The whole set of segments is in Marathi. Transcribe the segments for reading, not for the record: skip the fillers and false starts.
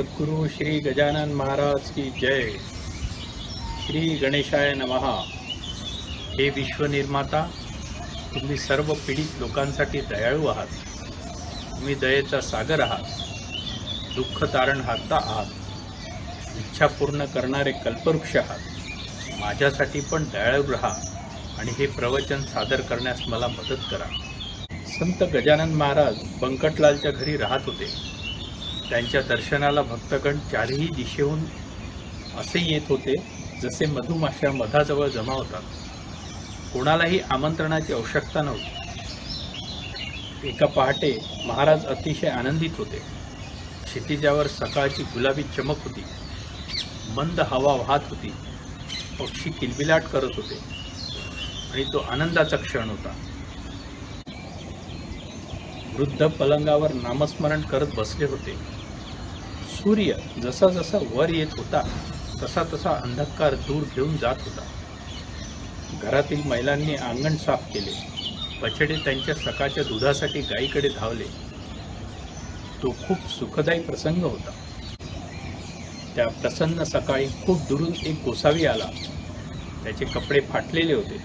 सद्गुरु श्री गजानन महाराज की जय. श्री गणेशाय नमः. हे विश्वनिर्माता, तुम्ही सर्व पीडित लोकांसाठी दयाळू आहात. तुम्ही दयेचा सागर आहात, दुःख तारणहार्ता आहात, इच्छा पूर्ण करणारे कल्पवृक्ष आहात. माझ्यासाठी पण दयाळू रहा आणि हे प्रवचन सादर करण्यास मला मदत करा. संत गजानन महाराज बंकटलालच्या घरी राहत होते. त्यांच्या दर्शनाला भक्तगण चारही दिशेहून असे येत होते जसे मधुमाशा मधाजवळ जमा होतात. कोणालाही आमंत्रणाची आवश्यकता नव्हती. एका पहाटे महाराज अतिशय आनंदित होते. क्षितिजावर सकाळची गुलाबी चमक होती. मंद हवा वाहत होती. पक्षी किलबिलाट करत होते आणि तो आनंदाचा क्षण होता. वृद्ध पलंगावर नामस्मरण करत बसले होते. सूर्य जसा जसा वर येत होता तसा तसा अंधकार दूर घेऊन जात होता. घरातील महिलांनी अंगण साफ केले. बछडे त्यांच्या सकाळच्या दुधासाठी गायीकडे धावले. तो खूप सुखदायी प्रसंग होता. त्या प्रसन्न सकाळी खूप दुरून एक गोसावी आला. त्याचे कपडे फाटलेले होते.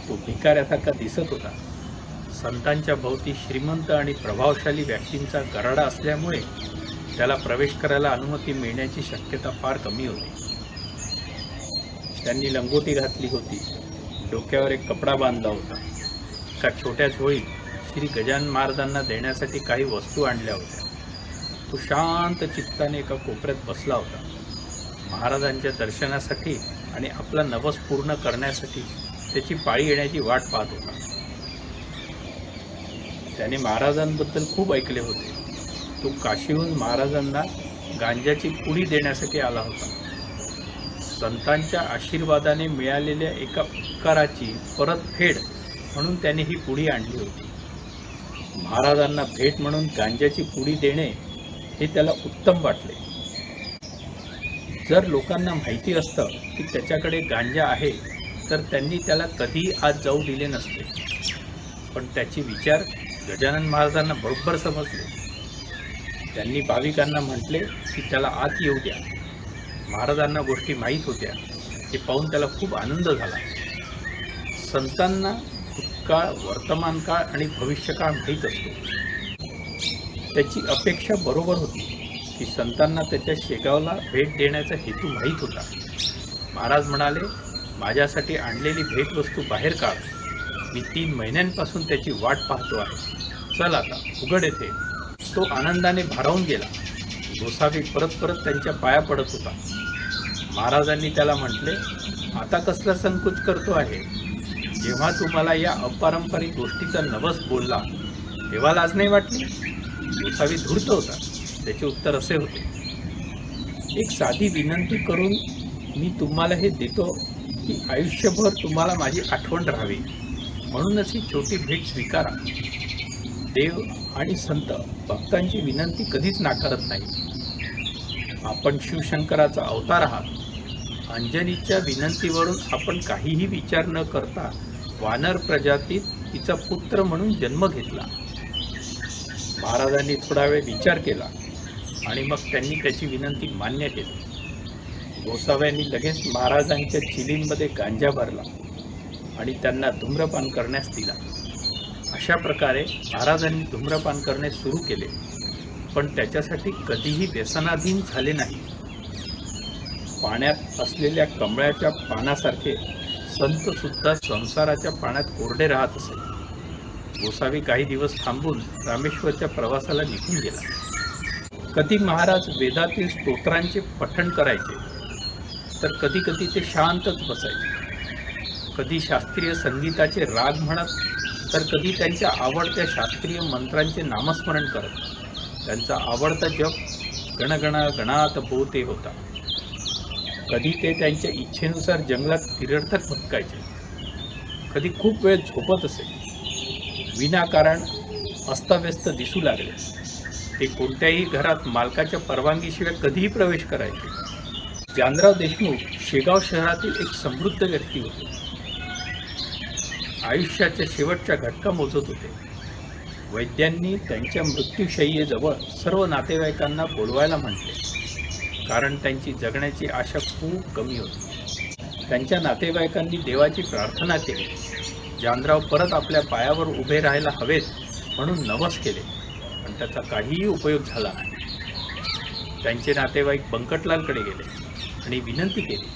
तो भिकाऱ्यासारखा दिसत होता. संतांच्या भोवती श्रीमंत आणि प्रभावशाली व्यक्तींचा गराडा असल्यामुळे त्याला प्रवेश करायला अनुमती मिळण्याची शक्यता फार कमी होती. त्यांनी लंगोटी घातली होती. डोक्यावर एक कपडा बांधला होता. एका छोट्या झोळीत श्री गजानन महाराजांना देण्यासाठी काही वस्तू आणल्या होत्या. तो शांत चित्ताने एका कोपऱ्यात बसला होता. महाराजांच्या दर्शनासाठी आणि आपला नवस पूर्ण करण्यासाठी त्याची पाळी येण्याची वाट पाहत होता. त्याने महाराजांबद्दल खूप ऐकले होते. तो काशीहून महाराजांना गांजाची पुडी देण्यासाठी आला होता. संतांच्या आशीर्वादाने मिळालेल्या एका उपकाराची परतफेड म्हणून त्याने ही पुडी आणली होती. महाराजांना भेट म्हणून गांजाची पुडी देणे हे त्याला उत्तम वाटले. जर लोकांना माहिती असतं की त्याच्याकडे गांजा आहे तर त्यांनी त्याला कधीही आत जाऊ दिले नसते. पण त्याचे विचार गजानन महाराजांना बरोबर समजले. त्यांनी भाविकांना म्हटले की त्याला आत येऊ द्या. महाराजांना गोष्टी माहीत होत्या. हे पाहून त्याला खूप आनंद झाला. संतांना भूतकाळ, वर्तमानकाळ आणि भविष्यकाळ माहीत असतो. त्याची अपेक्षा बरोबर होती की संतांना त्याच्या शेगावला भेट देण्याचा हेतू माहीत होता. महाराज म्हणाले, माझ्यासाठी आणलेली भेटवस्तू बाहेर काढ. मी 3 महिन्यांपासून त्याची वाट पाहतो आहे. चल आता उघड येथे. तो आनंदाने भारावून गेला. गोसावी परत परत त्यांच्या पाया पडत होता. महाराजांनी त्याला म्हटले, आता कसला संकोच करतो आहे? जेव्हा तुम्हाला या अपारंपरिक गोष्टीचा नवस बोलला तेव्हा लाज नाही वाटली? गोसावी धूर्त होता. त्याचे उत्तर असे होते, एक साधी विनंती करून मी तुम्हाला हे देतो की आयुष्यभर तुम्हाला माझी आठवण राहावी, म्हणूनच ही छोटी भेट स्वीकारा. देव आणि संत भक्तांची विनंती कधीच नाकारत नाही. आपण शिवशंकराचा अवतार आहात. अंजनीच्या विनंतीवरून आपण काहीही विचार न करता वानर प्रजातीत तिचा पुत्र म्हणून जन्म घेतला. महाराजांनी थोडा वेळ विचार केला आणि मग त्यांनी त्याची विनंती मान्य केली. गोसाव्यांनी लगेच महाराजांच्या चिलींमध्ये गांजा भरला आणि त्यांना धूम्रपान करण्यास दिला. अशा प्रकारे महाराजांनी धूम्रपान करणे सुरू केले, पण त्याच्यासाठी कधीही व्यसनाधीन झाले नाही. पाण्यात असलेल्या कमळाच्या पानासारखे संतसुद्धा संसाराच्या पाण्यात कोरडे राहत असे. गोसावी काही दिवस थांबून रामेश्वरच्या प्रवासाला निघून गेला. कधी महाराज वेदातील स्तोत्रांचे पठण करायचे, तर कधी कधी ते शांतच बसायचे. कधी शास्त्रीय संगीताचे राग म्हणत, तर कधी त्यांच्या आवडत्या शास्त्रीय मंत्रांचे नामस्मरण करत. त्यांचा आवडता जप गणगण गणात बोते होता. कधी ते त्यांच्या इच्छेनुसार जंगलात निरर्थक भटकायचे. कधी खूप वेळ झोपत असे. विनाकारण अस्ताव्यस्त दिसू लागले. ते कोणत्याही घरात मालकाच्या परवानगीशिवाय कधीही प्रवेश करायचे. जानराव देशमुख शेगाव शहरातील एक समृद्ध व्यक्ती होते. आयुष्याच्या शेवटच्या घटका मोजत होते. वैद्यांनी त्यांच्या मृत्यूशय्येजवळ सर्व नातेवाईकांना बोलवायला म्हटले. कारण त्यांची जगण्याची आशा खूप कमी होती. त्यांच्या नातेवाईकांनी देवाची प्रार्थना केली. जानराव परत आपल्या पायावर उभे राहायला हवेत म्हणून नवस केले, पण त्याचा काहीही उपयोग झाला नाही. त्यांचे नातेवाईक बंकटलालकडे गेले आणि विनंती केली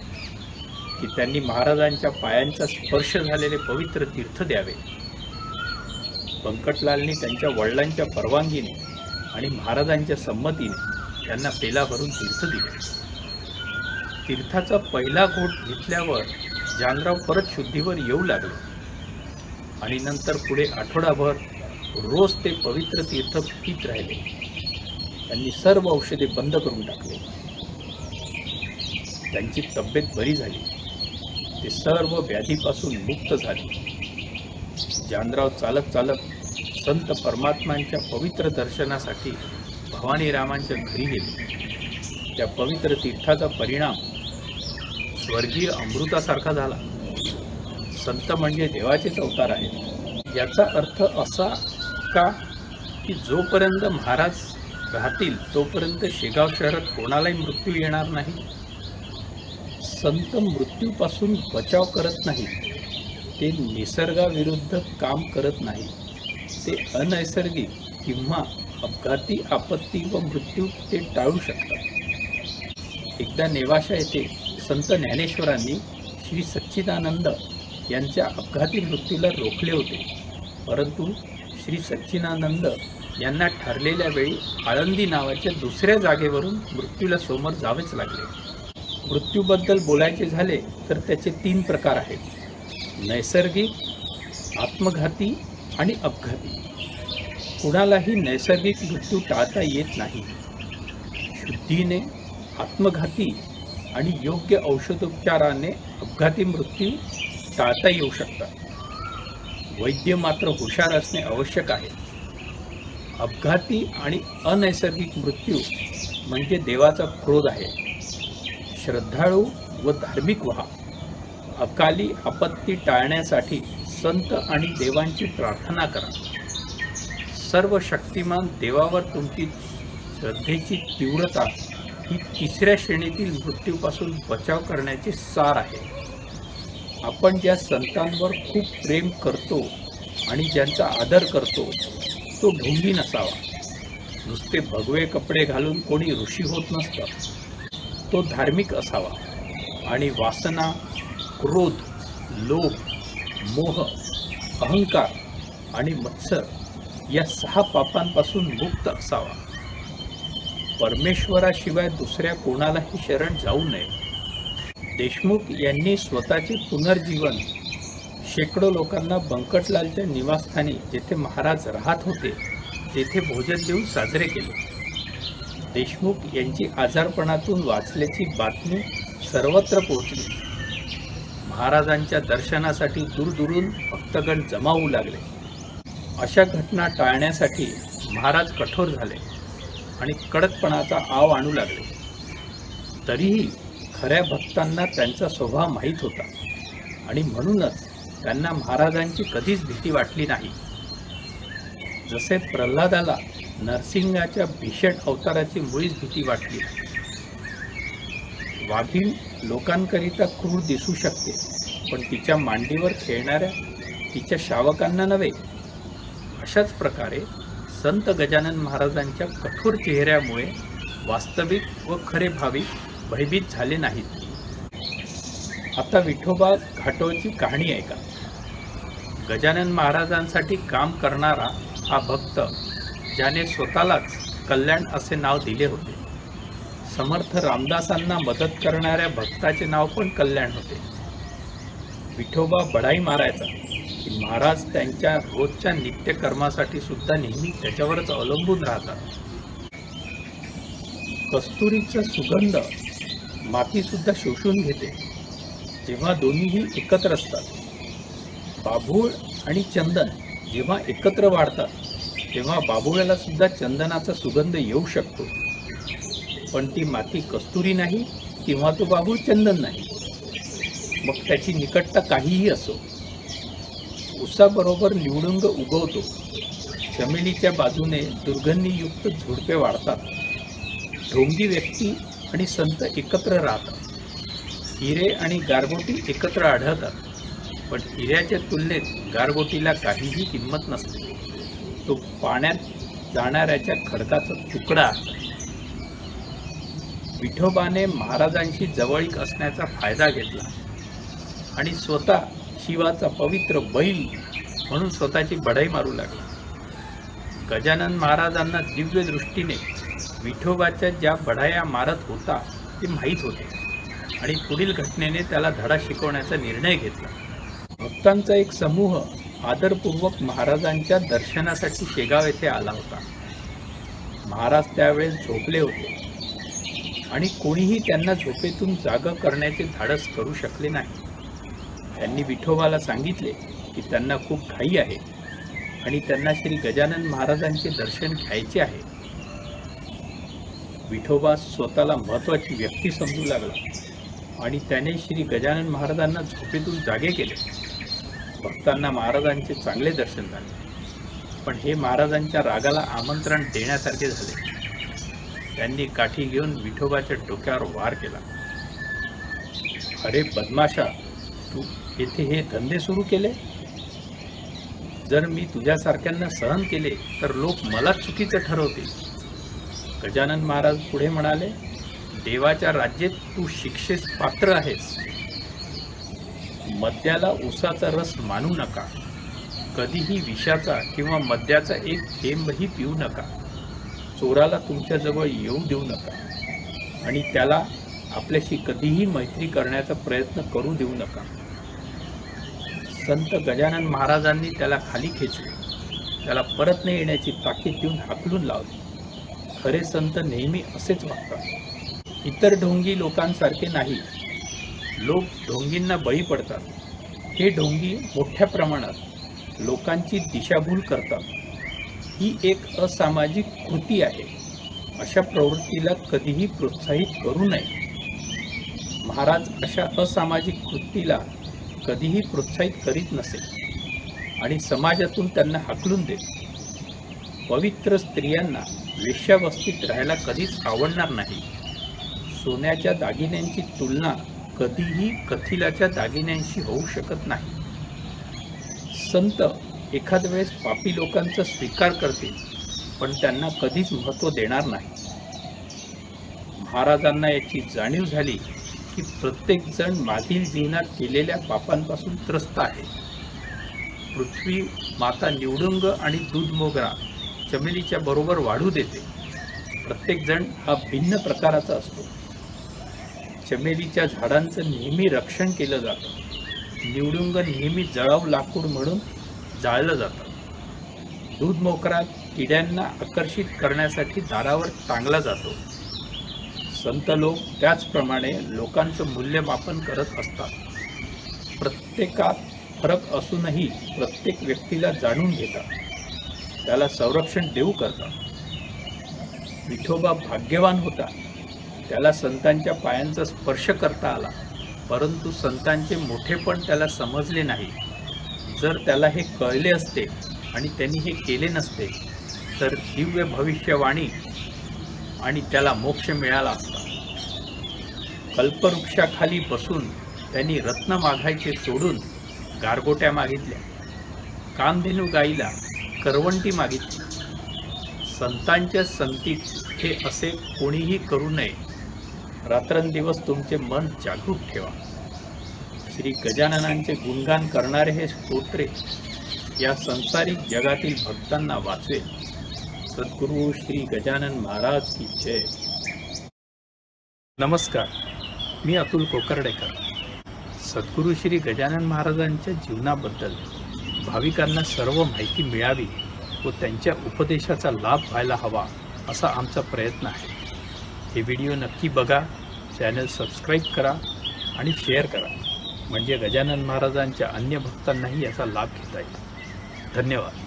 की त्यांनी महाराजांच्या पायांचा स्पर्श झालेले पवित्र तीर्थ द्यावे. बंकटलालनी त्यांच्या वडिलांच्या परवानगीने आणि महाराजांच्या संमतीने त्यांना पेला भरून तीर्थ दिले. तीर्थाचा पहिला घोट घेतल्यावर जानराव परत शुद्धीवर येऊ लागले आणि नंतर पुढे आठवडाभर रोज ते पवित्र तीर्थ पीत राहिले. त्यांनी सर्व औषधे बंद करून टाकले. त्यांची तब्येत बरी झाली. ते सर्व व्याधीपासून मुक्त झाले. जानराव चालत चालत संत परमात्मांच्या पवित्र दर्शनासाठी भवानीरामांच्या घरी गेले. त्या पवित्र तीर्थाचा परिणाम स्वर्गीय अमृतासारखा झाला. संत म्हणजे देवाचेच अवतार आहेत. याचा अर्थ असा का की जोपर्यंत महाराज राहतील तोपर्यंत शेगाव शहरात कोणालाही मृत्यू येणार नाही. संत मृत्यूपासून बचाव करत नाहीत. ते निसर्गाविरुद्ध काम करत नाही. ते अनैसर्गिक किंवा अपघाती आपत्ती व मृत्यू ते टाळू शकतात. एकदा नेवाशा येथे संत ज्ञानेश्वरांनी श्री सच्चिदानंद यांच्या अपघाती मृत्यूला रोखले होते, परंतु श्री सच्चिदानंद यांना ठरलेल्या वेळी आळंदी नावाच्या दुसऱ्या जागेवरून मृत्यूला समोर जावेच लागले. मृत्यूबद्दल बोलायचे झाले तर त्याचे 3 प्रकार आहेत: नैसर्गिक, आत्मघाती आणि अपघाती. कुणालाही नैसर्गिक मृत्यू टाळता येत नाही. शुद्धीने, आत्मघाती आणि योग्य औषधोपचाराने अपघाती मृत्यू टाळता येऊ शकतात. वैद्य मात्र हुशार असणे आवश्यक आहे. अपघाती आणि अनैसर्गिक मृत्यू म्हणजे देवाचा क्रोध आहे. श्रद्धाळू व धार्मिक व्हा. अकाली आपत्ती टाळण्यासाठी संत आणि देवांची प्रार्थना करा. सर्व शक्तिमान देवावर तुमची श्रद्धेची तीव्रता ही 3ऱ्या श्रेणीतील मृत्यूपासून बचाव करण्याचे सार आहे. आपण ज्या संतांवर खूप प्रेम करतो आणि ज्यांचा आदर करतो तो ढोंगी नसावा. नुसते भगवे कपडे घालून कोणी ऋषी होत नसतं. तो धार्मिक असावा आणि वासना, क्रोध, लोभ, मोह, अहंकार आणि मत्सर या 6 पापांपासून मुक्त असावा. परमेश्वराशिवाय दुसऱ्या कोणालाही शरण जाऊ नये. देशमुख यांनी स्वतःचे पुनर्जीवन शेकडो लोकांना बंकटलालच्या निवासस्थानी जेथे महाराज राहत होते तेथे भोजन देऊन साजरे केले. देशमुख यांची आजारपणातून वाचल्याची बातमी सर्वत्र पोहोचली. महाराजांच्या दर्शनासाठी दूरदूरून भक्तगण जमा होऊ लागले. अशा घटना टाळण्यासाठी महाराज कठोर झाले आणि कडकपणाचा आव आणू लागले. तरीही खऱ्या भक्तांना त्यांचा स्वभाव माहीत होता आणि म्हणूनच त्यांना महाराजांची कधीच भीती वाटली नाही. जसे प्रल्हादाला नरसिंहाच्या भीषण अवताराची मुळीच भीती वाटली. वाघीण लोकांकरिता क्रूर दिसू शकते, पण तिच्या मांडीवर खेळणाऱ्या तिच्या शावकांना नव्हे. अशाच प्रकारे संत गजानन महाराजांच्या कठोर चेहऱ्यामुळे वास्तविक व खरे भाविक भयभीत झाले नाहीत. आता विठोबा घाटोळची कहाणी ऐका. गजानन महाराजांसाठी काम करणारा हा भक्त, ज्याने स्वतःलाच कल्याण असे नाव दिले होते. समर्थ रामदासांना मदत करणाऱ्या भक्ताचे नाव पण कल्याण होते. विठोबा बढाई मारायचा की महाराज त्यांच्या रोजच्या नित्यकर्मासाठी सुद्धा नेहमी त्याच्यावरच अवलंबून राहतात. कस्तुरीचा सुगंध मातीसुद्धा शोषून घेते जेव्हा दोन्हीही एकत्र असतात. बाभूळ आणि चंदन जेव्हा एकत्र वाढतात तेव्हा बाभुळ्याला सुद्धा चंदनाचा सुगंध येऊ शकतो, पण ती माती कस्तुरी नाही किंवा तो बाभूळ चंदन नाही. मग त्याची निकटता काहीही असो. उसाबरोबर निवडुंग उगवतो. चमेलीच्या बाजूने दुर्गंधीयुक्त झुडपे वाढतात. ढोंगी व्यक्ती आणि संत एकत्र राहतात. हिरे आणि गारगोटी एकत्र आढळतात, पण हिऱ्याच्या तुलनेत गारगोटीला काहीही किंमत नसते. तो पाण्यात जाणाऱ्याच्या खडकाचा तुकडा आहे. विठोबाने महाराजांशी जवळीक असण्याचा फायदा घेतला आणि स्वतः शिवाचा पवित्र बैल म्हणून स्वतःची बढाई मारू लागला. गजानन महाराजांना दिव्य दृष्टीने विठोबाच्या ज्या बढाया मारत होता ते माहीत होते आणि पुढील घटनेने त्याला धडा शिकवण्याचा निर्णय घेतला. भक्तांचा एक समूह आदरपूर्वक महाराजांच्या दर्शनासाठी शेगाव येथे आला होता. महाराज त्यावेळेस झोपले होते आणि कोणीही त्यांना झोपेतून जागं करण्याचे धाडस करू शकले नाही. त्यांनी विठोबाला सांगितले की त्यांना खूप घाई आहे आणि त्यांना श्री गजानन महाराजांचे दर्शन घ्यायचे आहे. विठोबा स्वतःला महत्त्वाची व्यक्ती समजू लागला आणि त्याने श्री गजानन महाराजांना झोपेतून जागे केले. भक्तांना महाराजांचे चांगले दर्शन झाले, पण हे महाराजांच्या रागाला आमंत्रण देण्यासारखे झाले. त्यांनी काठी घेऊन विठोबाच्या डोक्यावर वार केला. अरे बदमाशा, तू येथे हे धंदे सुरू केले? जर मी तुझ्यासारख्यांना सहन केले तर लोक मला चुकीचं ठरवतील. गजानन महाराज पुढे म्हणाले, देवाच्या राज्यात तू शिक्षेस पात्र आहेस. मद्याला उसाचा रस मानू नका. कधीही विषाचा किंवा मद्याचा एक थेंबही पिऊ नका. चोराला तुमच्याजवळ येऊ देऊ नका आणि त्याला आपल्याशी कधीही मैत्री करण्याचा प्रयत्न करू देऊ नका. संत गजानन महाराजांनी त्याला खाली खेचले. त्याला परत न येण्याची ताकीद देऊन हाकलून लावली. खरे संत नेहमी असेच वागतात. इतर ढोंगी लोकांसारखे नाही. लोक ढोंगींना बळी पडतात. हे ढोंगी मोठ्या प्रमाणात लोकांची दिशाभूल करतात. ही एक असामाजिक कृती आहे. अशा प्रवृत्तीला कधीही प्रोत्साहित करू नये. महाराज अशा असामाजिक कृतीला कधीही प्रोत्साहित करीत नसे आणि समाजातून त्यांना हाकलून देत. पवित्र स्त्रियांना वेश्यावस्तीत राहायला कधीच आवडणार नाही. सोन्याच्या दागिन्यांची तुलना कधीही कथिलाच्या दागिन्यांशी होऊ शकत नाही. संत एखाद वेळेस पापी लोकांचा स्वीकार करतील, पण त्यांना कधीच महत्त्व देणार नाही. महाराजांना याची जाणीव झाली की प्रत्येकजण मागील जीवनात केलेल्या पापांपासून त्रस्त आहे. पृथ्वी माता निवडुंग आणि दूध मोगरा चमेलीच्या बरोबर वाढू देते. प्रत्येकजण हा भिन्न प्रकाराचा असतो. चमेलीच्या झाडांचं नेहमी रक्षण केलं जातं. निवडुंग नेहमी जळाऊ लाकूड म्हणून जाळलं जातं. दूध मोगरा किड्यांना आकर्षित करण्यासाठी दारावर टांगला जातो. संत लोक त्याचप्रमाणे लोकांचं मूल्यमापन करत असतात. प्रत्येकात फरक असूनही प्रत्येक व्यक्तीला जाणून घेतात. त्याला संरक्षण देऊ करतात. विठोबा भाग्यवान होता. त्याला संतांच्या पायांचा स्पर्श करता आला, परंतु संतांचे मोठेपण त्याला समजले नाही. जर त्याला हे कळले असते आणि त्यांनी हे केले नसते तर दिव्य भविष्यवाणी आणि त्याला मोक्ष मिळाला असता. कल्पवृक्षाखाली बसून त्यांनी रत्न मागायचे सोडून गारगोट्या मागितल्या. कामधेनू गाईला करवंटी मागितली. संतांच्या संगतीत हे असे कोणीही करू नये. रात्रंदिवस तुमचे मन जागरूक ठेवा. श्री गजाननांचे गुणगान करणारे हे स्तोत्रे या संसारिक जगातील भक्तांना वाचवेल. सद्गुरू श्री गजानन महाराज की जय. नमस्कार, मी अतुल कोकर्डेकर. सद्गुरू श्री गजानन महाराजांच्या जीवनाबद्दल भाविकांना सर्व माहिती मिळावी व त्यांच्या उपदेशाचा लाभ व्हायला हवा असा आमचा प्रयत्न आहे. हे व्हिडिओ नक्की बघा, चॅनल सबस्क्राईब करा आणि शेअर करा, म्हणजे गजानन महाराजांच्या अन्य भक्तांनाही याचा लाभ घेता येईल. धन्यवाद.